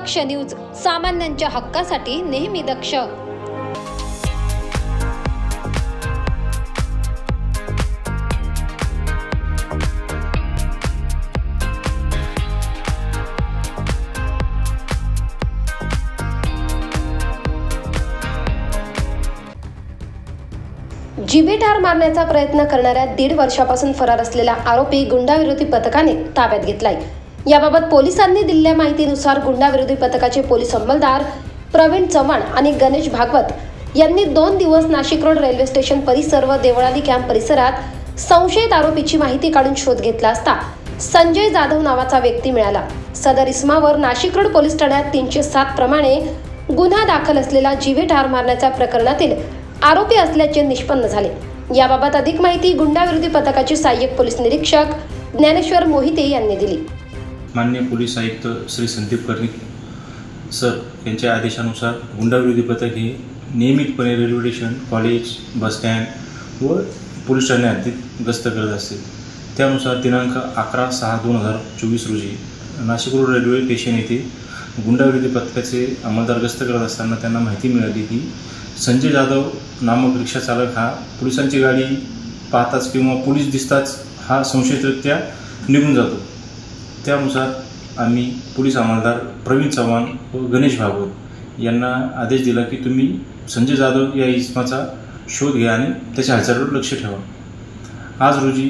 दक्ष news, सामान्यांच्या हक्कासाठी नेहमी दक्ष। जीवे ठार मारण्याचा प्रयत्न करणाऱ्या 1.5 वर्षापासून फरार असलेला आरोपी गुंडाविरोधी पथकाने ताब्यात घेतलाय। याबाबत पोलिसांनी दिलेल्या माहितीनुसार गुंडाविरोधी पथकाचे पोलीस अंमलदार प्रवीण चव्हाण आणि गणेश भागवत यांनी 2 दिवस नाशिक रोड रेल्वे स्टेशन परिसर व देवळाली कॅम्प परिसरात संशयित आरोपीची माहिती काढून शोध घेतला असता संजय जाधव नावाचा व्यक्ती मिळाला। सदर इसमावर नाशिक रोड पोलीस ठाण्यात 307 प्रमाणे गुन्हा दाखल असलेला जीवे ठार मारण्याच्या प्रकरणातील आरोपी असल्याचे निष्पन्न झाले। याबाबत अधिक माहिती गुंडाविरोधी पथकाचे सहाय्यक पोलीस निरीक्षक ज्ञानेश्वर मोहिते यांनी दिली। माननीय पोलीस आयुक्त श्री संदीप कर्णिक सर यांच्या आदेशानुसार गुंडाविरोधी पथक हे नियमितपणे railway station, college, bus stand व पोलीस ठाणे हद्दीत गस्त करत असते। त्यानुसार दिनांक 11/6/2024 रोजी नाशिक रोड रेल्वे स्टेशन येथे गुंडाविरोधी पथकाचे अंमलदार गस्त करत असताना त्यांना माहिती मिळाली की संजय जाधव नामक रिक्षा चालक हा पोलिसांची गाडी पाहताच किंवा पोलीस दिसताच हा संशयितरित्या निघून जातो। त्यानुसार आम्ही पोलीस अंमलदार प्रवीण चव्हाण व गणेश भागवत यांना आदेश दिला की तुम्ही संजय जाधव या इसमाचा शोध घ्या आणि त्याच्या हालचालीवर लक्ष ठेवा। आज रोजी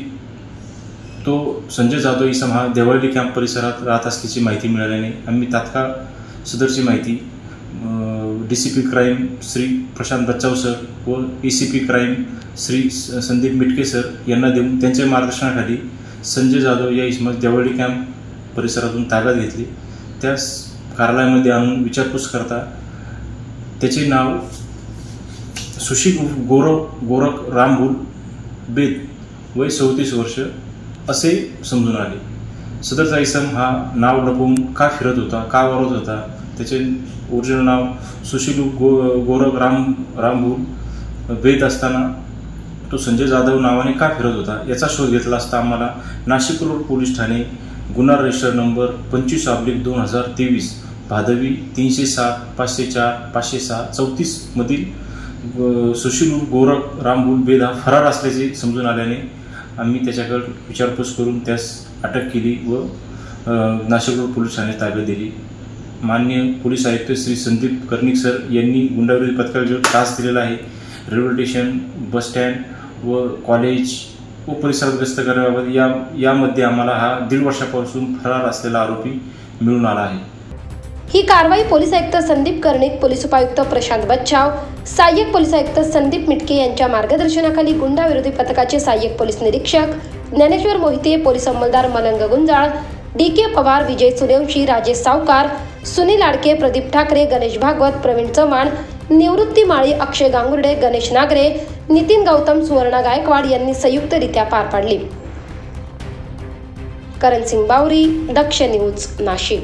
तो संजय जाधव इसम हा देवळाली कॅम्प परिसरात राहत असल्याची माहिती मिळाल्याने आम्ही तात्काळ सदरची माहिती DCP क्राईम श्री प्रशांत बच्चाव सर व ACP crime Shri Sandeep Mitke sir यांना देऊन त्यांच्या मार्गदर्शनाखाली संजय जाधव या इसमास देवळाली कॅम्प परिसरातून ताब्यात घेतली। त्यास कार्यालयामध्ये आणून विचारपूस करता त्याचे नाव सुशील गोरख रामभूल बेद वय 34 वर्ष असे समजून आले। सदरचा इसम हा नाव लपवून का फिरत होता, का वावरत होता, त्याचे ओरिजिनल नाव सुशील गोरख रामभूल बेद असताना तो संजय जाधव नावाने का फिरत होता याचा शोध घेतला असता आम्हाला नाशिक रोड पोलीस ठाणे गुन्हा रजिस्टर नंबर 25/2023 भादवी 307-504-506-34 मधील सुशील गोरख रामभूल बेद हा फरार असल्याचे समजून आल्याने आम्ही त्याच्याकडे विचारपूस करून त्यास अटक केली व नाशिक रोड पोलीस ठाणे ताब्यात दिली। माननीय पोलीस आयुक्त श्री संदीप कर्णिक सर यांनी गुंडाविरोधी पथकाला जो टास्क दिलेला आहे रेल्वे स्टेशन, बस स्टँड व कॉलेज व परिसरात गस्त करण्याबाबत यामध्ये आम्हाला हा 1.5 वर्षापासून फरार असलेला आरोपी मिळून आला आहे। ही कारवाई पोलीस आयुक्त संदीप कर्णिक, पोलीस उपायुक्त प्रशांत बच्चाव, सहाय्यक पोलीस आयुक्त संदीप मिटके यांच्या मार्गदर्शनाखाली गुंडाविरोधी पथकाचे सहाय्यक पोलीस निरीक्षक ज्ञानेश्वर मोहिते, पोलीस अंमलदार मलंग गुंजाळ, DK पवार, विजय सूर्यवंशी, राजेश सावकार, सुनील आडके, प्रदीप ठाकरे, गणेश भागवत, प्रवीण चव्हाण, निवृत्ती माळी, अक्षय गांगुर्डे, गणेश नागरे, नितीन गौतम, सुवर्णा गायकवाड यांनी संयुक्तरित्या पार पाडली। करण सिंग बावरी, दक्ष न्यूज, नाशिक।